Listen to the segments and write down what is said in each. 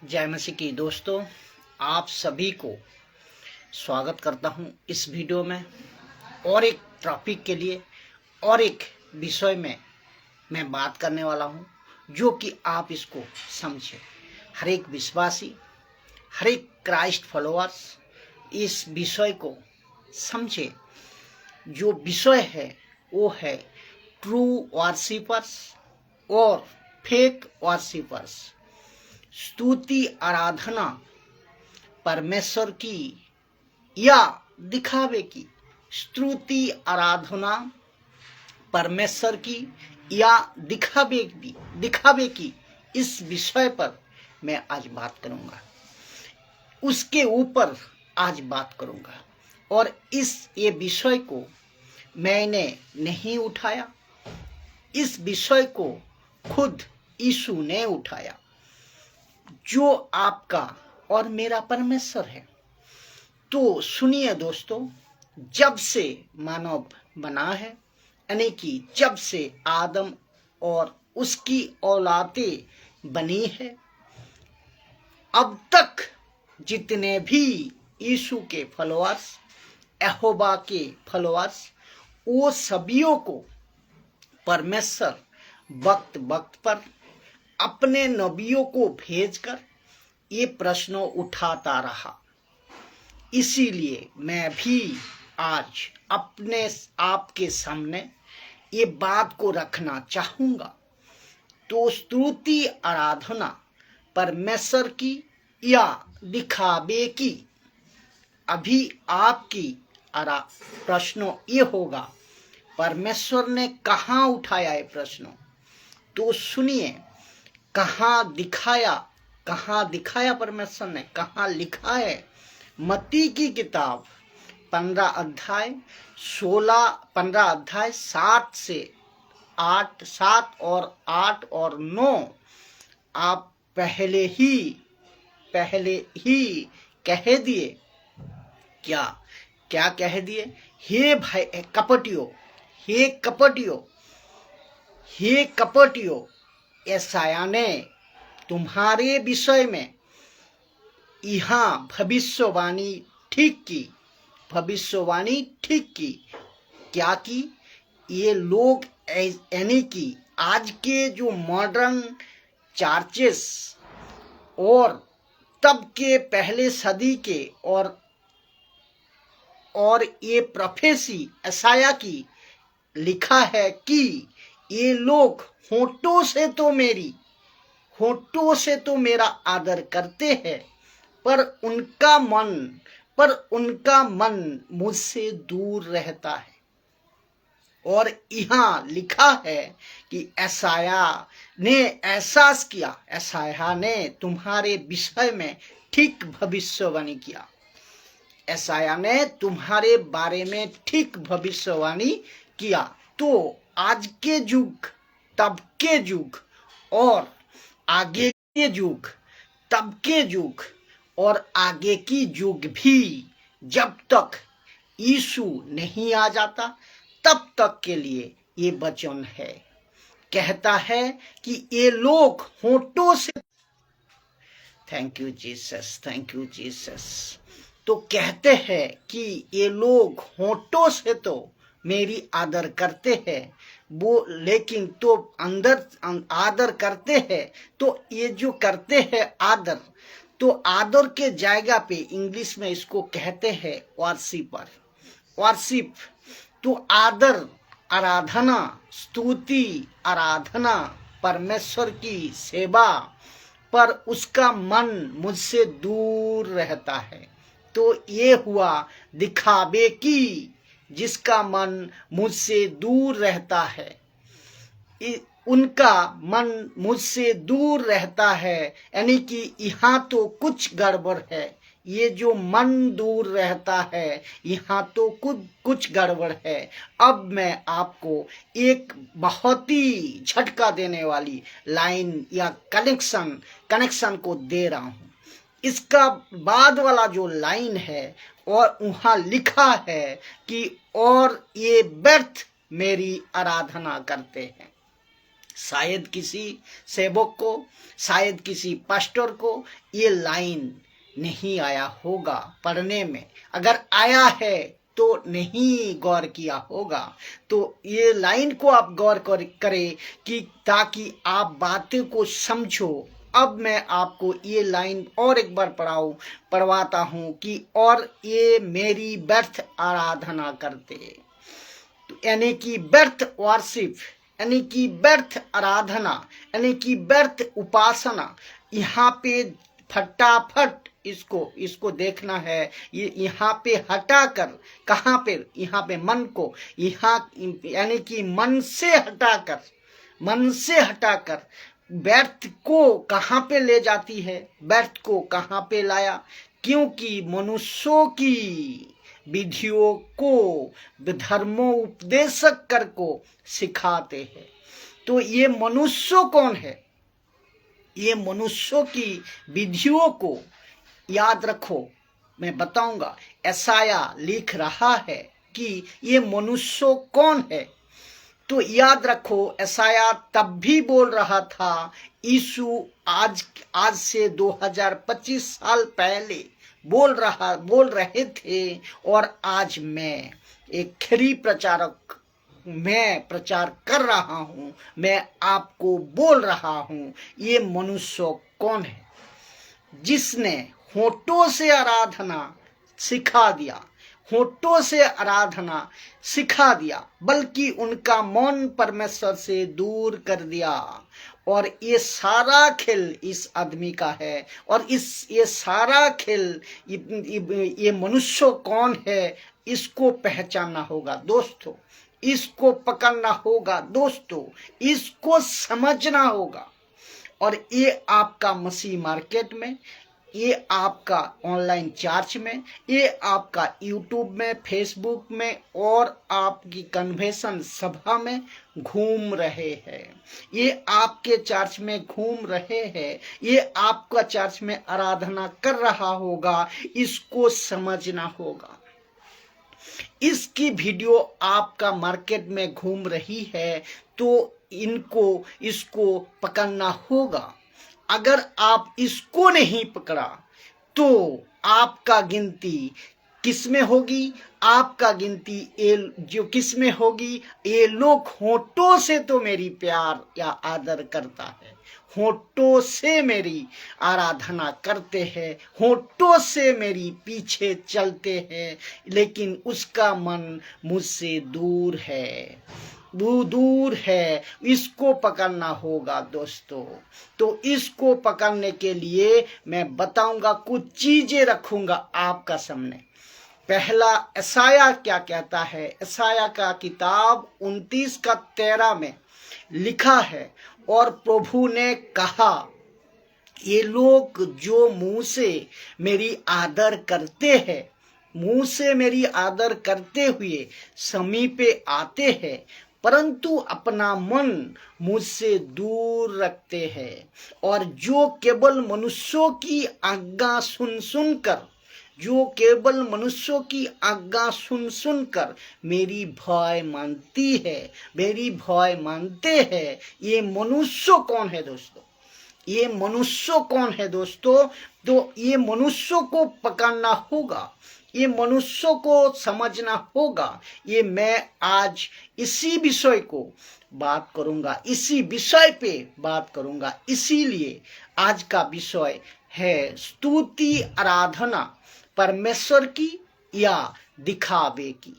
जय मसीह की दोस्तों, आप सभी को स्वागत करता हूं इस वीडियो में और एक टॉपिक के लिए और एक विषय में मैं बात करने वाला हूं जो कि आप इसको समझें। हर एक विश्वासी, हर एक क्राइस्ट फॉलोअर्स इस विषय को समझे। जो विषय है वो है ट्रू वर्शिपर्स और फेक वर्शिपर्स। स्तुति आराधना परमेश्वर की या दिखावे की। स्तुति आराधना परमेश्वर की या दिखावे की इस विषय पर मैं आज बात करूंगा, उसके ऊपर आज बात करूंगा। और ये विषय को मैंने नहीं उठाया, इस विषय को खुद यीशु ने उठाया, जो आपका और मेरा परमेश्वर है। तो सुनिए दोस्तों, जब से मानव बना है, यानी कि जब से आदम और उसकी औलादें बनी है, अब तक जितने भी यीशु के फॉलोअर्स, यहोवा के फॉलोअर्स, वो सभियों को परमेश्वर वक्त वक्त पर अपने नबियों को भेजकर ये प्रश्न उठाता रहा। इसीलिए मैं भी आज अपने आपके सामने ये बात को रखना चाहूँगा। तो स्तुति आराधना परमेश्वर की या दिखावे की। अभी आपकी प्रश्न ये होगा, परमेश्वर ने कहाँ उठाया ये प्रश्न? तो सुनिए, कहाँ दिखाया परमेश्वर ने, कहाँ लिखा है? मत्ती की किताब 15 अध्याय 7 और 8 और 9 आप पहले ही कह दिए। क्या कह दिए? हे भाई कपटियों, यशायाह ने तुम्हारे विषय में यहाँ भविष्यवाणी ठीक की। क्या की? ये लोग यानी कि आज के जो मॉडर्न चर्चेस और तब के पहले सदी के और ये प्रोफेसी यशायाह की लिखा है कि ये लोग होठों से तो मेरा आदर करते हैं, पर उनका मन मुझसे दूर रहता है। और यहाँ लिखा है कि यशायाह ने एहसास किया, यशायाह ने तुम्हारे विषय में ठीक भविष्यवाणी किया। यशायाह ने तुम्हारे बारे में ठीक भविष्यवाणी किया। तो आज के युग, तब के युग और आगे के युग, तब के युग और आगे की युग भी, जब तक यीशु नहीं आ जाता तब तक के लिए ये वचन है। कहता है कि ये लोग होठों से, थैंक यू जीसस। तो कहते हैं कि ये लोग होठों से तो मेरी आदर करते हैं, वो लेकिन तो अंदर आदर करते हैं। तो ये जो करते हैं आदर, तो आदर के जगह पे इंग्लिश में इसको कहते हैं वर्शिप। तो आदर, आराधना, स्तुति आराधना, परमेश्वर की सेवा, पर उसका मन मुझसे दूर रहता है। तो ये हुआ दिखावे की, जिसका मन मुझसे दूर रहता है, उनका मन मुझसे दूर रहता है। यानी कि यहाँ तो कुछ गड़बड़ है, ये जो मन दूर रहता है, यहाँ तो कुछ गड़बड़ है। अब मैं आपको एक बहुत ही झटका देने वाली लाइन या कनेक्शन को दे रहा हूँ। इसका बाद वाला जो लाइन है और वहाँ लिखा है कि और ये व्यर्थ मेरी आराधना करते हैं। शायद किसी सेवक को, शायद किसी पास्टर को ये लाइन नहीं आया होगा पढ़ने में। अगर आया है तो नहीं गौर किया होगा। तो ये लाइन को आप गौर करें कि ताकि आप बातें को समझो। अब मैं आपको ये लाइन और एक बार पढ़वाता हूं कि और ये मेरी व्यर्थ आराधना करते, यानी कि व्यर्थ वर्शिप, यानी कि व्यर्थ आराधना, यानी कि व्यर्थ उपासना। यहाँ पे फटाफट इसको देखना है। ये यहाँ पे हटाकर, कहाँ पे, यहाँ पे मन को, यहाँ यानी कि मन से हटाकर व्यर्थ को कहाँ पे ले जाती है, व्यर्थ को कहाँ पे लाया, क्योंकि मनुष्यों की विधियों को धर्मोपदेशक कर को सिखाते हैं। तो ये मनुष्य कौन है? ये मनुष्यों की विधियों को याद रखो, मैं बताऊंगा। यशाया लिख रहा है कि ये मनुष्य कौन है। तो याद रखो, यशाया तब भी बोल रहा था, यीशु आज से 2025 साल पहले बोल रहे थे, और आज मैं एक खरी प्रचारक, मैं प्रचार कर रहा हूं, मैं आपको बोल रहा हूं, ये मनुष्य कौन है जिसने होठों से आराधना सिखा दिया, होठों से आराधना सिखा दिया, बल्कि उनका मन परमेश्वर से दूर कर दिया। और ये सारा खेल इस आदमी का है। और ये सारा खेल, ये मनुष्य कौन है, इसको पहचानना होगा दोस्तों, इसको पकड़ना होगा दोस्तों, इसको समझना होगा। और ये आपका मसीह मार्केट में, ये आपका ऑनलाइन चर्च में, ये आपका यूट्यूब में, फेसबुक में, और आपकी कन्वेंशन सभा में घूम रहे हैं, ये आपके चर्च में घूम रहे हैं, ये आपका चर्च में आराधना कर रहा होगा, इसको समझना होगा। इसकी वीडियो आपका मार्केट में घूम रही है, तो इसको पकड़ना होगा। अगर आप इसको नहीं पकड़ा तो आपका गिनती किस में होगी? आपका गिनती जो किस में होगी? ये लोग होठों से तो मेरी प्यार या आदर करता है, होठों से मेरी आराधना करते हैं, होठों से मेरी पीछे चलते हैं, लेकिन उसका मन मुझसे दूर है, दूर है। इसको पकड़ना होगा दोस्तों। तो इसको पकड़ने के लिए मैं बताऊंगा, कुछ चीजें रखूंगा आपका सामने। पहला, यशाया क्या कहता है? यशाया का किताब 29:13 में लिखा है, और प्रभु ने कहा, ये लोग जो मुंह से मेरी आदर करते हैं, मुंह से मेरी आदर करते हुए समीपे आते हैं, परंतु अपना मन मुझसे दूर रखते हैं, और जो केवल मनुष्यों की आज्ञा सुनकर, जो केवल मनुष्यों की आज्ञा सुनकर मेरी भय मानती है, मेरी भय मानते हैं। ये मनुष्य कौन है दोस्तों? ये मनुष्य कौन है दोस्तों? तो ये मनुष्य को पकड़ना होगा, ये मनुष्य को समझना होगा। ये मैं आज इसी विषय को बात करूंगा, इसी विषय पे बात करूंगा। इसीलिए आज का विषय है स्तुति आराधना, परमेश्वर की या दिखावे की।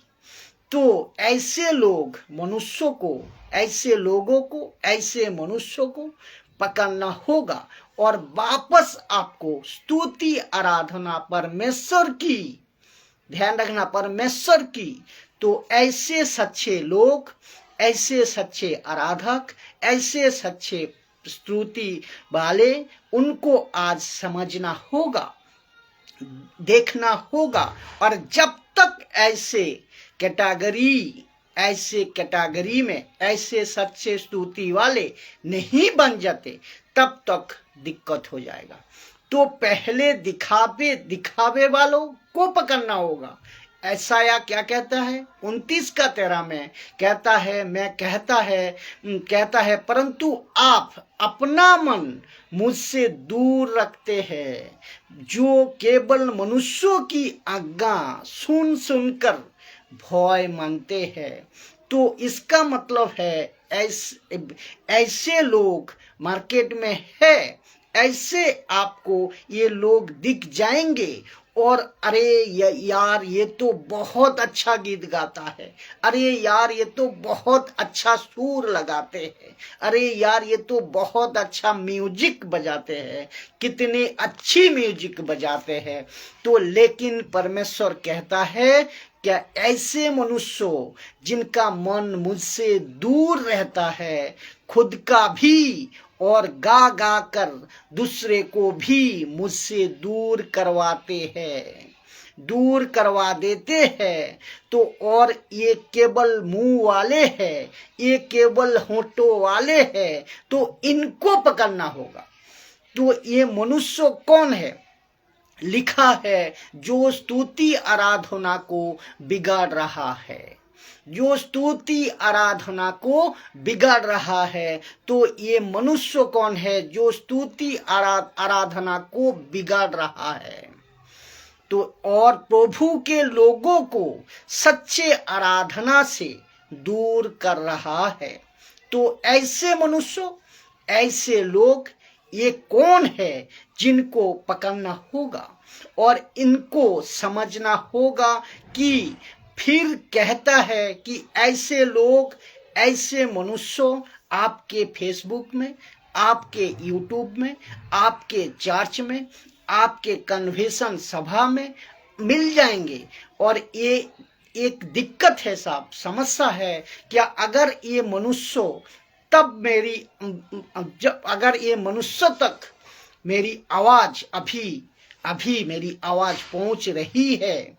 तो ऐसे लोग, मनुष्यों को, ऐसे लोगों को, ऐसे मनुष्यों को पकड़ना होगा, और वापस आपको स्तुति आराधना परमेश्वर की, ध्यान रखना, परमेश्वर की। तो ऐसे सच्चे लोग, ऐसे सच्चे आराधक, ऐसे सच्चे स्तुति वाले, उनको आज समझना होगा, देखना होगा। और जब तक ऐसे कैटेगरी में ऐसे सच्चे स्तुति वाले नहीं बन जाते, तब तक दिक्कत हो जाएगा। तो पहले दिखावे वालों को पकड़ना होगा, ऐसाया क्या कहता है 29:13 में कहता है परंतु आप अपना मन मुझसे दूर रखते हैं, जो केवल मनुष्यों की आज्ञा सुन सुनकर भय मानते हैं। तो इसका मतलब है ऐसे लोग मार्केट में है, ऐसे आपको ये लोग दिख जाएंगे। और अरे यार ये तो बहुत अच्छा गीत गाता है, अरे यार ये तो बहुत अच्छा सुर लगाते हैं, अरे यार ये तो बहुत अच्छा म्यूजिक बजाते हैं, कितने अच्छी म्यूजिक बजाते हैं। तो लेकिन परमेश्वर कहता है क्या ऐसे मनुष्यों जिनका मन मुझसे दूर रहता है, खुद का भी और गा गा कर दूसरे को भी मुझसे दूर करवाते हैं, दूर करवा देते हैं। तो और ये केवल मुंह वाले हैं, ये केवल होठों वाले हैं, तो इनको पकड़ना होगा। तो ये मनुष्य कौन है? लिखा है जो स्तुति आराधना को बिगाड़ रहा है, जो स्तुति आराधना को बिगाड़ रहा है। तो ये मनुष्य कौन है जो स्तुति आराधना को बिगाड़ रहा है? तो और प्रभु के लोगों को सच्चे आराधना से दूर कर रहा है। तो ऐसे मनुष्य, ऐसे लोग ये कौन है जिनको पकड़ना होगा और इनको समझना होगा। कि फिर कहता है कि ऐसे लोग, ऐसे मनुष्य आपके फेसबुक में, आपके यूट्यूब में, आपके चर्च में, आपके कन्वेंशन सभा में मिल जाएंगे। और ये एक दिक्कत है साहब, समस्या है। क्या अगर ये मनुष्य तब अगर ये मनुष्य तक मेरी आवाज अभी मेरी आवाज पहुंच रही है,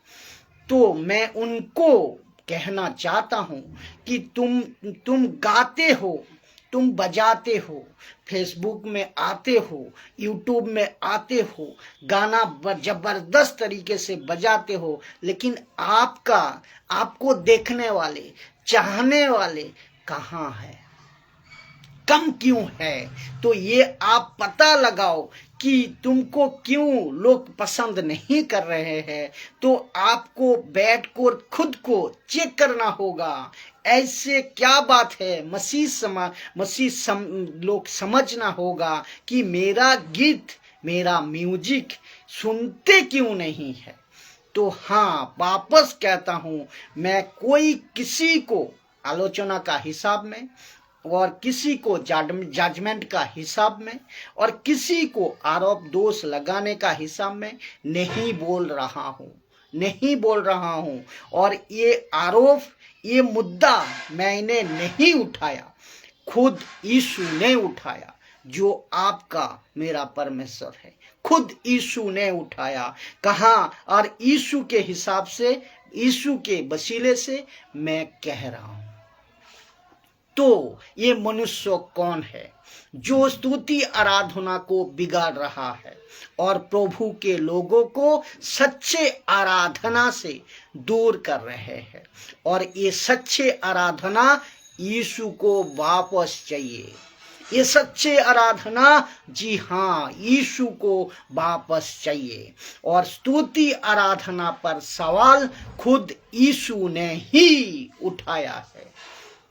तो मैं उनको कहना चाहता हूं कि तुम गाते हो, तुम बजाते हो, फेसबुक में आते हो, यूट्यूब में आते हो, गाना जबरदस्त तरीके से बजाते हो, लेकिन आपको देखने वाले, चाहने वाले कहाँ है, कम क्यों है? तो ये आप पता लगाओ कि तुमको क्यों लोग पसंद नहीं कर रहे हैं। तो आपको बैठकर खुद को चेक करना होगा। ऐसे क्या बात है, लोग समझना होगा कि मेरा गीत, मेरा म्यूजिक सुनते क्यों नहीं है। तो हाँ, वापस कहता हूं, मैं किसी को आलोचना का हिसाब में और किसी को जजमेंट का हिसाब में और किसी को आरोप दोष लगाने का हिसाब में नहीं बोल रहा हूं। और ये आरोप, ये मुद्दा मैंने नहीं उठाया, खुद यीशु ने उठाया, जो आपका मेरा परमेश्वर है। खुद यीशु ने उठाया। कहा? और यीशु के हिसाब से, यीशु के वसीले से मैं कह रहा हूं। तो ये मनुष्य कौन है जो स्तुति आराधना को बिगाड़ रहा है और प्रभु के लोगों को सच्चे आराधना से दूर कर रहे हैं? और ये सच्चे आराधना यीशु को वापस चाहिए। ये सच्चे आराधना, जी हाँ, यीशु को वापस चाहिए। और स्तुति आराधना पर सवाल खुद यीशु ने ही उठाया है।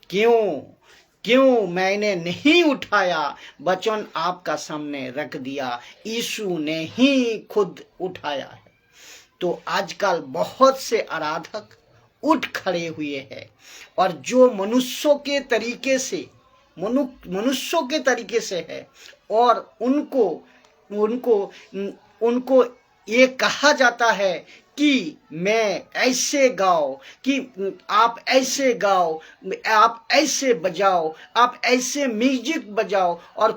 क्यों मैंने नहीं उठाया? वचन आपका सामने रख दिया, यीशु ने ही खुद उठाया है। तो आजकल बहुत से आराधक उठ खड़े हुए हैं और जो मनुष्यों के तरीके से है, और उनको ये कहा जाता है कि मैं ऐसे गाओ, कि आप ऐसे गाओ, आप ऐसे बजाओ, आप ऐसे म्यूजिक बजाओ। और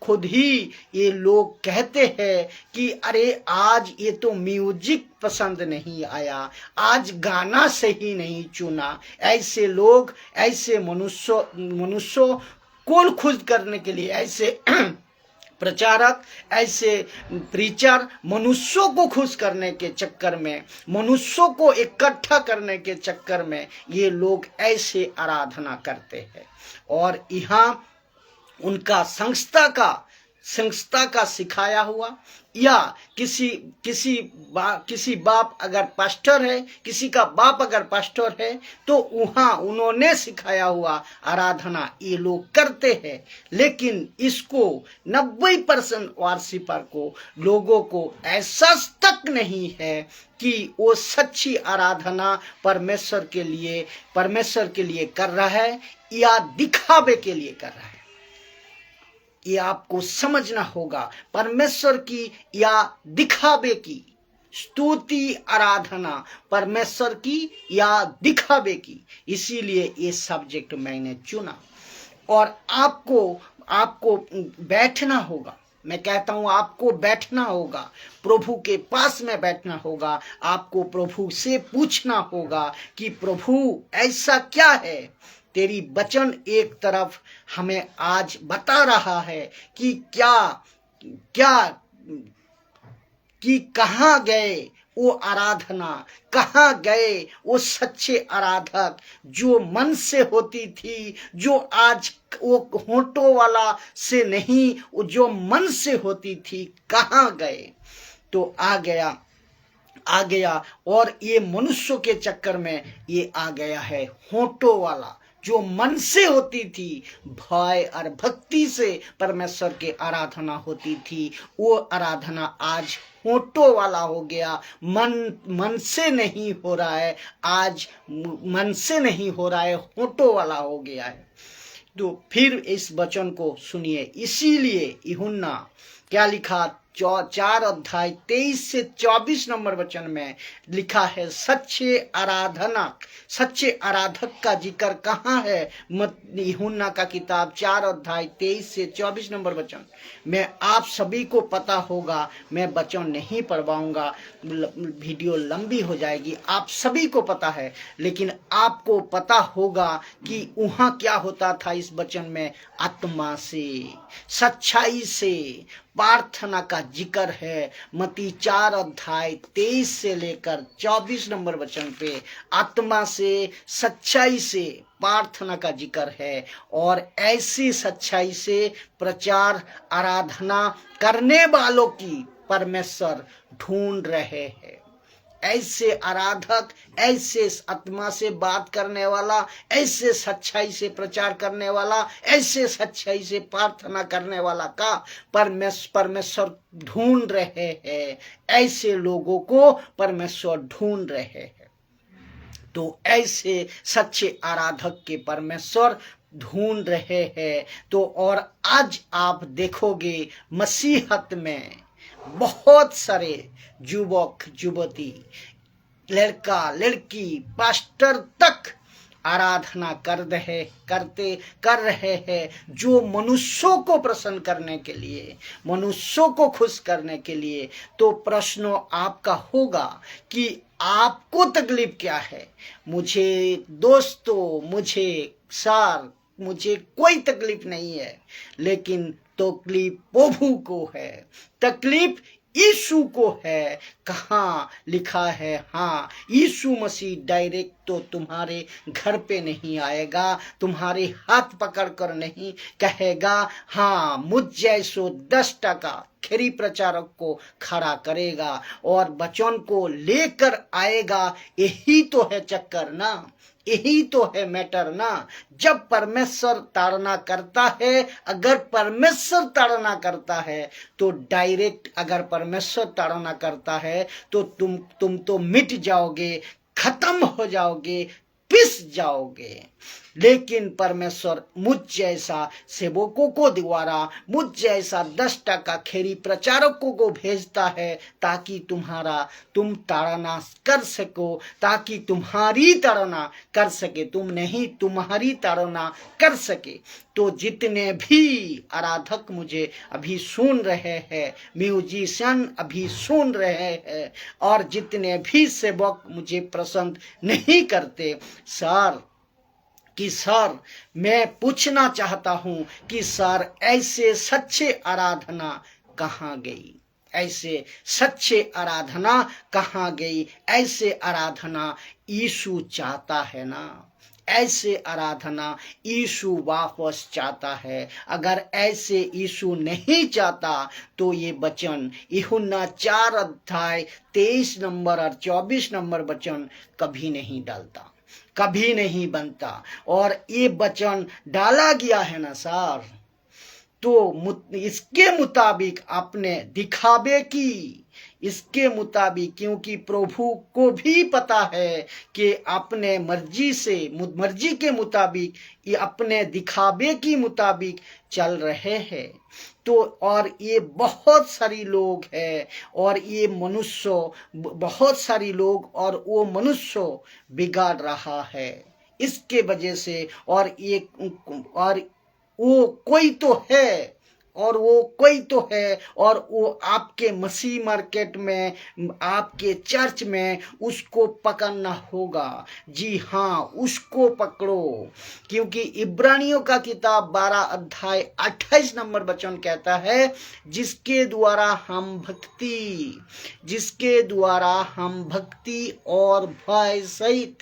खुद ही ये लोग कहते हैं कि अरे आज ये तो म्यूजिक पसंद नहीं आया, आज गाना सही नहीं चुना। ऐसे लोग, ऐसे मनुष्यों को खुश करने के लिए, ऐसे प्रचारक, ऐसे प्रीचर मनुष्यों को खुश करने के चक्कर में, मनुष्यों को इकट्ठा करने के चक्कर में ये लोग ऐसे आराधना करते हैं। और यहाँ उनका संस्था का सिखाया हुआ, या किसी बाप अगर पास्टर है, किसी का बाप अगर पास्टर है, तो वहाँ उन्होंने सिखाया हुआ आराधना ये लोग करते हैं। लेकिन इसको 90% वर्शिपर को, लोगों को एहसास तक नहीं है कि वो सच्ची आराधना परमेश्वर के लिए कर रहा है या दिखावे के लिए कर रहा है। ये आपको समझना होगा। परमेश्वर की या दिखावे की स्तुति आराधना, परमेश्वर की या दिखावे की। इसीलिए ये सब्जेक्ट मैंने चुना। और आपको बैठना होगा। मैं कहता हूं आपको बैठना होगा, प्रभु के पास में बैठना होगा। आपको प्रभु से पूछना होगा कि प्रभु ऐसा क्या है। तेरी वचन एक तरफ हमें आज बता रहा है कि कहाँ गए वो आराधना, कहाँ गए वो सच्चे आराधक जो मन से होती थी, जो आज वो होठों वाला से नहीं, वो जो मन से होती थी, कहाँ गए। तो आ गया और ये मनुष्यों के चक्कर में ये आ गया है होठों वाला। जो मन से होती थी, भय और भक्ति से परमेश्वर के आराधना होती थी, वो आराधना आज होठों वाला हो गया। मन से नहीं हो रहा है, आज मन से नहीं हो रहा है, होठों वाला हो गया है। तो फिर इस वचन को सुनिए। इसीलिए यूहन्ना क्या लिखा, 4 अध्याय 23 से 24 नंबर वचन में लिखा है, सच्चे आराधक का जिक्र कहाँ है। यूहन्ना का किताब 4 अध्याय 23 से 24 नंबर वचन में आप सभी को पता होगा। मैं वचन नहीं पढ़वाऊंगा, वीडियो लंबी हो जाएगी, आप सभी को पता है। लेकिन आपको पता होगा कि वहाँ क्या होता था। इस वचन में आत्मा से, सच्चाई से प्रार्थना का जिक्र है। मत्ती 4 अध्याय 23 से लेकर 24 नंबर वचन पे आत्मा से, सच्चाई से प्रार्थना का जिक्र है। और ऐसी सच्चाई से प्रचार आराधना करने वालों की परमेश्वर ढूंढ रहे हैं। ऐसे आराधक, ऐसे आत्मा से बात करने वाला, ऐसे सच्चाई से प्रचार करने वाला, ऐसे सच्चाई से प्रार्थना करने वाला का परमेश्वर ढूंढ रहे हैं। ऐसे लोगों को परमेश्वर ढूंढ रहे हैं। तो ऐसे सच्चे आराधक के परमेश्वर ढूंढ रहे हैं। तो और आज आप देखोगे मसीहत में बहुत सारे युवक युवती, लड़का लड़की, पास्टर तक आराधना कर रहे हैं, जो मनुष्यों को प्रसन्न करने के लिए, मनुष्यों को खुश करने के लिए। तो प्रश्न आपका होगा कि आपको तकलीफ क्या है। मुझे दोस्तों, मुझे कोई तकलीफ नहीं है, लेकिन तकलीफ प्रभु को है, तकलीफ यीशु को है। कहाँ लिखा है, हाँ, यीशु मसीह डायरेक्ट तो तुम्हारे घर पे नहीं आएगा, तुम्हारे हाथ पकड़कर नहीं कहेगा हाँ मुझ जैसो 10 टका खरी प्रचारक को खड़ा करेगा और वचन को लेकर आएगा। यही तो है चक्कर ना, यही तो है मैटर ना। जब परमेश्वर ताड़ना करता है, अगर परमेश्वर ताड़ना करता है तो डायरेक्ट, अगर परमेश्वर ताड़ना करता है तो तुम तो मिट जाओगे, खत्म हो जाओगे, पिस जाओगे। लेकिन परमेश्वर मुझ जैसा सेवकों को द्वारा, मुझ जैसा 10 टका खेरी प्रचारकों को भेजता है ताकि तुम ताड़ना कर सको, ताकि तुम्हारी ताड़ना कर सके, तुम नहीं, तुम्हारी ताड़ना कर सके। तो जितने भी आराधक मुझे अभी सुन रहे हैं, म्यूजिशियन अभी सुन रहे हैं, और जितने भी सेवक मुझे पसंद नहीं करते, सर कि सर मैं पूछना चाहता हूं कि सर ऐसे सच्चे आराधना कहाँ गई, ऐसे सच्चे आराधना कहाँ गई। ऐसे आराधना यीशु चाहता है ना, ऐसे आराधना यीशु वापस चाहता है। अगर ऐसे यीशु नहीं चाहता तो ये वचन यूहन्ना 4 अध्याय 23 नंबर और 24 नंबर वचन कभी नहीं डालता, कभी नहीं बनता। और ये वचन डाला गया है ना सर, तो इसके मुताबिक अपने दिखावे की, इसके मुताबिक, क्योंकि प्रभु को भी पता है कि अपने मर्जी के मुताबिक, ये अपने दिखावे की मुताबिक चल रहे हैं। तो और ये बहुत सारी लोग हैं, और ये मनुष्य, बहुत सारी लोग और वो मनुष्य बिगाड़ रहा है इसके वजह से। और वो कोई तो है, और वो कोई तो है, और वो आपके मसीह मार्केट में, आपके चर्च में उसको पकड़ना होगा। जी हाँ, उसको पकड़ो, क्योंकि इब्रानियों का किताब 12 अध्याय 28 नंबर वचन कहता है, जिसके द्वारा हम भक्ति और भय सहित,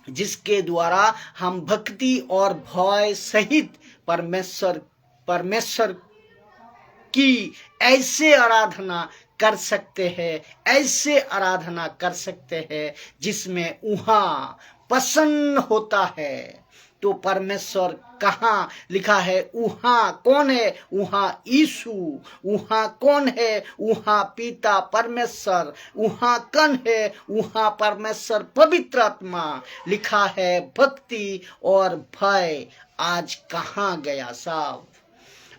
जिसके द्वारा हम भक्ति और भय सहित परमेश्वर की ऐसे आराधना कर सकते हैं, ऐसे आराधना कर सकते हैं जिसमें वहां प्रसन्न होता है। तो परमेश्वर कहाँ लिखा है? वहां कौन है? वहां यीशु। वहां कौन है? वहां पिता परमेश्वर। वहां कौन है? वहां परमेश्वर पवित्र आत्मा। लिखा है भक्ति और भय आज कहाँ गया साहब?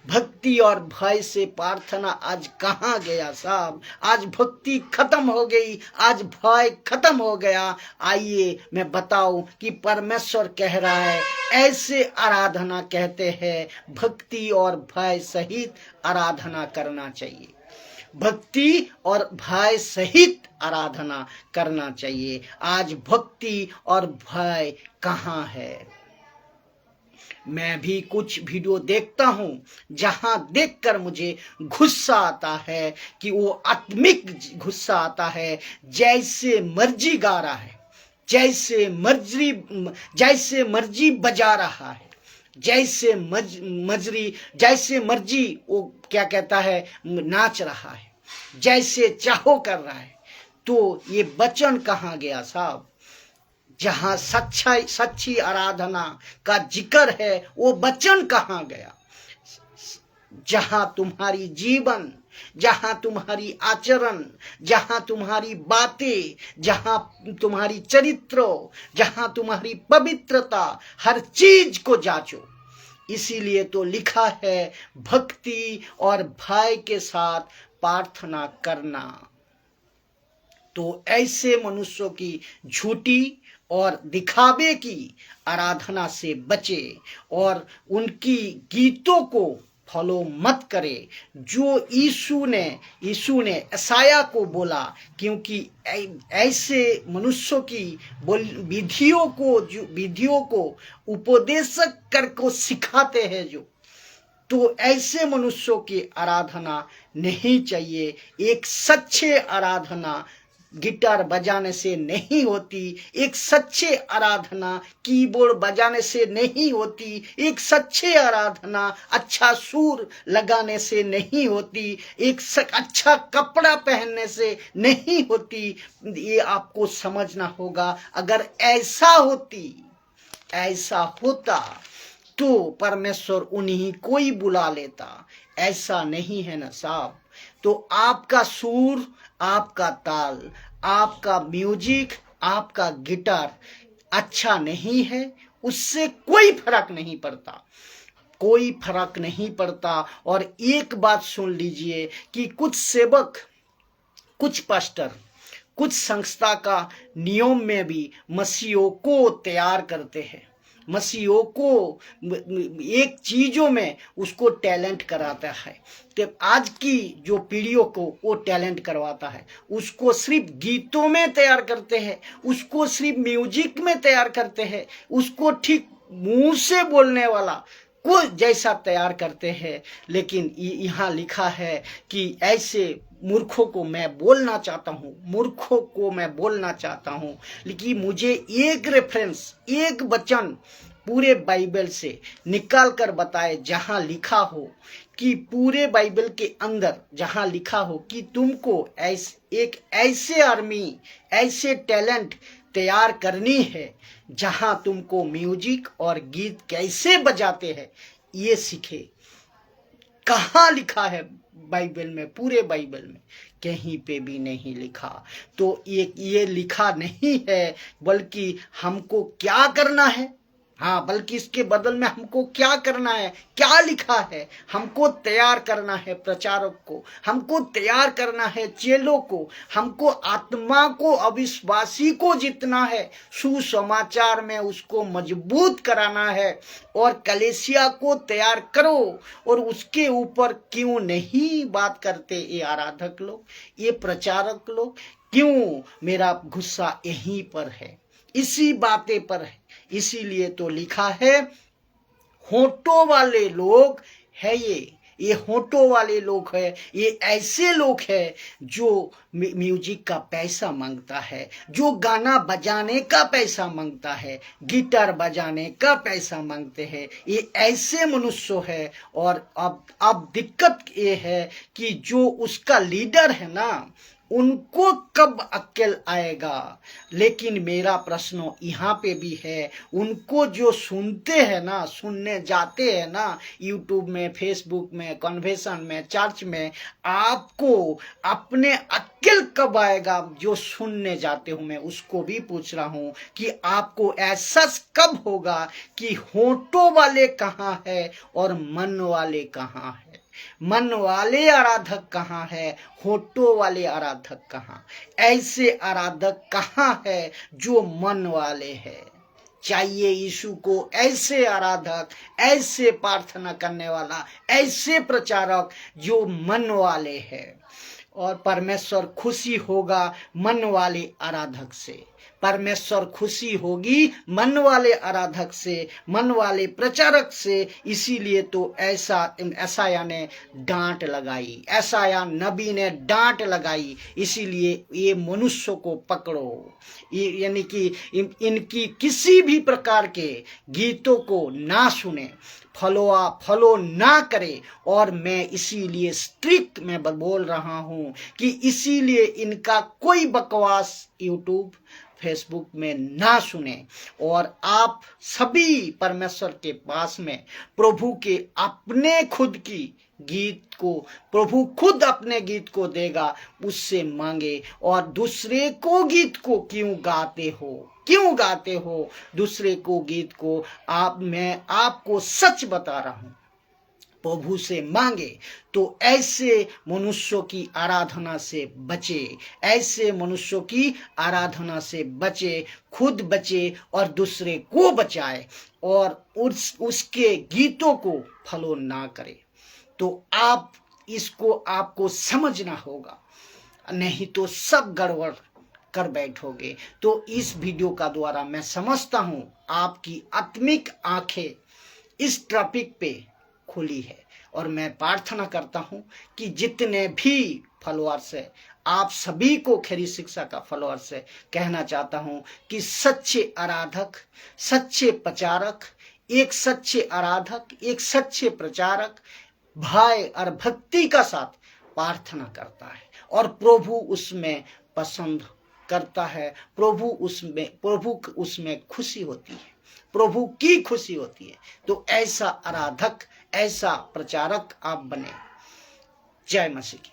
भक्ति और भय से प्रार्थना आज कहाँ गया साहब? आज भक्ति खत्म हो गई, आज भय खत्म हो गया। आइए मैं बताऊं कि परमेश्वर कह रहा है, ऐसे आराधना कहते हैं, भक्ति और भय सहित आराधना करना चाहिए। भक्ति और भय सहित आराधना करना चाहिए। आज भक्ति और भय कहाँ है? मैं भी कुछ वीडियो देखता हूं जहां देखकर मुझे गुस्सा आता है, कि वो आत्मिक गुस्सा आता है। जैसे मर्जी गा रहा है, जैसे मर्जी बजा रहा है, जैसे मर्जी वो क्या कहता है, नाच रहा है, जैसे चाहो कर रहा है। तो ये वचन कहाँ गया साहब? जहां सच्ची आराधना का जिक्र है, वो वचन कहाँ गया? जहां तुम्हारी जीवन, जहां तुम्हारी आचरण, जहां तुम्हारी बातें, जहां तुम्हारी चरित्र, जहां तुम्हारी पवित्रता, हर चीज को जांचो। इसीलिए तो लिखा है, भक्ति और भय के साथ प्रार्थना करना। तो ऐसे मनुष्यों की झूठी और दिखावे की आराधना से बचे, और उनकी गीतों को फॉलो मत करे। जो यीशु ने यशायाह को बोला, क्योंकि ऐसे मनुष्यों की विधियों को उपदेशक करके सिखाते हैं जो, तो ऐसे मनुष्यों की आराधना नहीं चाहिए। एक सच्चे आराधना गिटार बजाने से नहीं होती, एक सच्चे आराधना कीबोर्ड बजाने से नहीं होती, एक सच्चे आराधना अच्छा सुर लगाने से नहीं होती, एक अच्छा कपड़ा पहनने से नहीं होती। ये आपको समझना होगा। अगर ऐसा होता तो परमेश्वर उन्हीं को ही बुला लेता। ऐसा नहीं है ना साहब। तो आपका सुर, आपका ताल, आपका म्यूजिक, आपका गिटार अच्छा नहीं है, उससे कोई फर्क नहीं पड़ता, कोई फर्क नहीं पड़ता। और एक बात सुन लीजिए कि कुछ सेवक, कुछ पास्टर, कुछ संस्था का नियम में भी मसीहों को तैयार करते हैं, मसीहों को एक चीजों में उसको टैलेंट कराता है। तो आज की जो पीढ़ियों को वो टैलेंट करवाता है, उसको सिर्फ गीतों में तैयार करते हैं, उसको सिर्फ म्यूजिक में तैयार करते हैं, उसको ठीक मुंह से बोलने वाला को जैसा तैयार करते हैं। लेकिन यहाँ लिखा है कि ऐसे मूर्खों को मैं बोलना चाहता हूँ, मूर्खों को मैं बोलना चाहता हूँ। लेकिन मुझे एक रेफरेंस, एक वचन पूरे बाइबल से निकाल कर बताए जहां लिखा हो कि पूरे बाइबल के अंदर जहां लिखा हो कि तुमको एक ऐसे आर्मी, ऐसे टैलेंट तैयार करनी है जहां तुमको म्यूजिक और गीत कैसे बजाते हैं ये सीखे। कहाँ लिखा है बाइबल में? पूरे बाइबल में कहीं पे भी नहीं लिखा। तो ये लिखा नहीं है, बल्कि हमको क्या करना है, हाँ, बल्कि इसके बदल में हमको क्या करना है, क्या लिखा है, हमको तैयार करना है प्रचारक को, हमको तैयार करना है चेलों को, हमको आत्मा को, अविश्वासी को जीतना है, सुसमाचार में उसको मजबूत कराना है। और कलीसिया को तैयार करो। और उसके ऊपर क्यों नहीं बात करते ये आराधक लोग, ये प्रचारक लोग? क्यों मेरा गुस्सा यहीं पर है, इसी बातें पर है। इसीलिए तो लिखा है होठों वाले लोग है ये होठों वाले लोग है, ये ऐसे लोग है जो म्यूजिक का पैसा मांगता है, जो गाना बजाने का पैसा मांगता है, गिटार बजाने का पैसा मांगते हैं, ये ऐसे मनुष्य है। और अब दिक्कत ये है कि जो उसका लीडर है ना, उनको कब अक्ल आएगा। लेकिन मेरा प्रश्न यहाँ पे भी है, उनको जो सुनते हैं ना, सुनने जाते हैं ना यूट्यूब में, फेसबुक में, कन्वेंशन में, चर्च में, आपको अपने अक्ल कब आएगा? जो सुनने जाते हो, मैं उसको भी पूछ रहा हूँ कि आपको एहसास कब होगा कि होठों वाले कहाँ है और मन वाले कहाँ है? मन वाले आराधक कहाँ है, होठों वाले आराधक कहाँ? ऐसे आराधक कहाँ है जो मन वाले है? चाहिए यीशु को ऐसे आराधक, ऐसे प्रार्थना करने वाला, ऐसे प्रचारक जो मन वाले है। और परमेश्वर खुशी होगा मन वाले आराधक से, परमेश्वर खुशी होगी मन वाले आराधक से, मन वाले प्रचारक से। इसीलिए तो ऐसाया ने डांट लगाई, ऐसाया नबी ने डांट लगाई। इसीलिए ये मनुष्य को पकड़ो, यानी कि इनकी किसी भी प्रकार के गीतों को ना सुने, फॉलो ना करे। और मैं इसीलिए स्ट्रिक्ट में बोल रहा हूं कि इसीलिए इनका कोई बकवास यूट्यूब, फेसबुक में ना सुने। और आप सभी परमेश्वर के पास में प्रभु के अपने खुद की गीत को, प्रभु खुद अपने गीत को देगा, उससे मांगे। और दूसरे को गीत को क्यों गाते हो, क्यों गाते हो दूसरे को गीत को? मैं आपको सच बता रहा हूं, प्रभु से मांगे तो ऐसे मनुष्यों की आराधना से बचे, ऐसे मनुष्यों की आराधना से बचे, खुद बचे और दूसरे को बचाए, और उसके गीतों को फॉलो ना करे। तो आप इसको आपको समझना होगा, नहीं तो सब गड़बड़ कर बैठोगे। तो इस वीडियो का द्वारा मैं समझता हूं आपकी आत्मिक आंखें इस टॉपिक पे खुली है। और मैं प्रार्थना करता हूं कि जितने भी फॉलोअर्स है, आप सभी को खरी शिक्षा का फॉलोअर्स है, कहना चाहता हूं कि सच्चे आराधक, सच्चे प्रचारक, एक सच्चे आराधक, एक सच्चे प्रचारक भय और भक्ति का साथ प्रार्थना करता है और प्रभु उसमें पसंद करता है, प्रभु उसमें खुशी होती है, प्रभु की खुशी होती है। तो ऐसा आराधक, ऐसा प्रचारक आप बने। जय मसीह की।